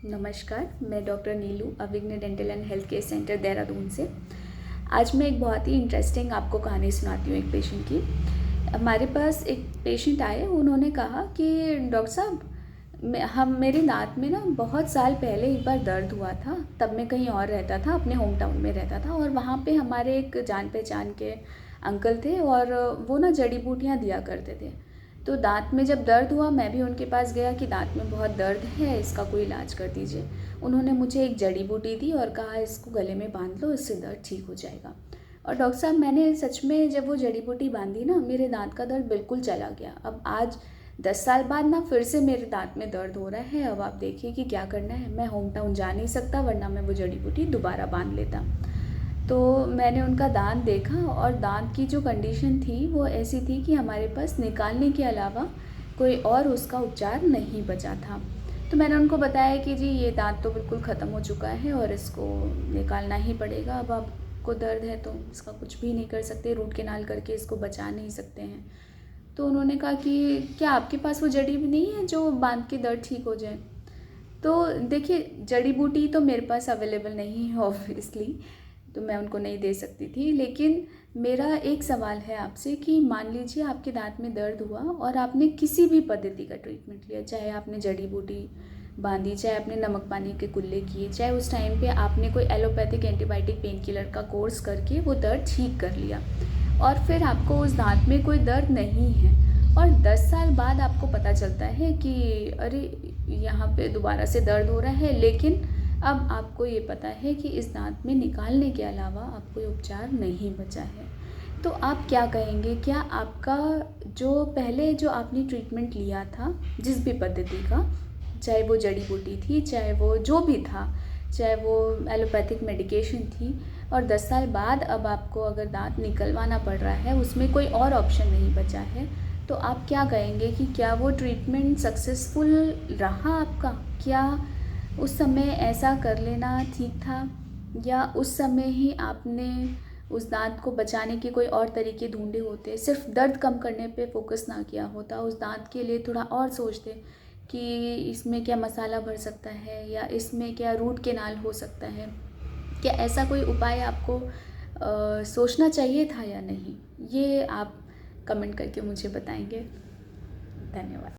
नमस्कार, मैं doctor Neelu अविघ्न dental and health care centre Dehradun से। आज मैं एक बहुत ही इंटरेस्टिंग आपको कहानी सुनाती हूँ एक पेशेंट की। हमारे पास एक पेशेंट आए, उन्होंने कहा कि डॉक्टर साहब मेरे दांत में ना बहुत साल पहले एक बार दर्द हुआ था। तब मैं कहीं और रहता था, अपने होम टाउन में रहता था, और वहाँ पे हमारे एक जान पहचान के अंकल थे और वो ना जड़ी बूटियाँ दिया करते थे। तो दांत में जब दर्द हुआ, मैं भी उनके पास गया कि दांत में बहुत दर्द है, इसका कोई इलाज कर दीजिए। उन्होंने मुझे एक जड़ी बूटी दी और कहा इसको गले में बांध लो, इससे दर्द ठीक हो जाएगा। और डॉक्टर साहब, मैंने सच में जब वो जड़ी बूटी बांधी ना, मेरे दांत का दर्द बिल्कुल चला गया। अब आज 10 साल बाद ना फिर से मेरे दांत में दर्द हो रहा है। अब आप देखिए कि क्या करना है। मैं होम टाउन जा नहीं सकता, वरना मैं वो जड़ी बूटी दोबारा बांध लेता। तो मैंने उनका दांत देखा और दांत की जो कंडीशन थी वो ऐसी थी कि हमारे पास निकालने के अलावा कोई और उसका उपचार नहीं बचा था। तो मैंने उनको बताया कि जी ये दांत तो बिल्कुल ख़त्म हो चुका है और इसको निकालना ही पड़ेगा। अब आपको दर्द है तो इसका कुछ भी नहीं कर सकते, रूट कैनाल करके इसको बचा नहीं सकते हैं। तो उन्होंने कहा कि क्या आपके पास वो जड़ी भी नहीं है जो बांध के दर्द ठीक हो जाए? तो देखिए, जड़ी बूटी तो मेरे पास अवेलेबल नहीं है ऑब्वियसली, तो मैं उनको नहीं दे सकती थी। लेकिन मेरा एक सवाल है आपसे कि मान लीजिए आपके दांत में दर्द हुआ और आपने किसी भी पद्धति का ट्रीटमेंट लिया, चाहे आपने जड़ी बूटी बांधी, चाहे आपने नमक पानी के कुल्ले किए, चाहे उस टाइम पे आपने कोई एलोपैथिक एंटीबायोटिक पेन किलर का कोर्स करके वो दर्द ठीक कर लिया, और फिर आपको उस दांत में कोई दर्द नहीं है, और 10 साल बाद आपको पता चलता है कि अरे यहाँ पे दोबारा से दर्द हो रहा है, लेकिन अब आपको ये पता है कि इस दांत में निकालने के अलावा अब कोई उपचार नहीं बचा है। तो आप क्या कहेंगे? क्या आपका जो पहले जो आपने ट्रीटमेंट लिया था जिस भी पद्धति का, चाहे वो जड़ी बूटी थी, चाहे वो जो भी था, चाहे वो एलोपैथिक मेडिकेशन थी, और 10 साल बाद अब आपको अगर दांत निकलवाना पड़ रहा है, उसमें कोई और ऑप्शन नहीं बचा है, तो आप क्या कहेंगे कि क्या वो ट्रीटमेंट सक्सेसफुल रहा आपका? क्या उस समय ऐसा कर लेना ठीक था, या उस समय ही आपने उस दांत को बचाने के कोई और तरीके ढूंढे होते, सिर्फ दर्द कम करने पे फोकस ना किया होता, उस दांत के लिए थोड़ा और सोचते कि इसमें क्या मसाला भर सकता है, या इसमें क्या रूट केनाल हो सकता है? क्या ऐसा कोई उपाय आपको सोचना चाहिए था या नहीं? ये आप कमेंट करके मुझे बताएंगे। धन्यवाद।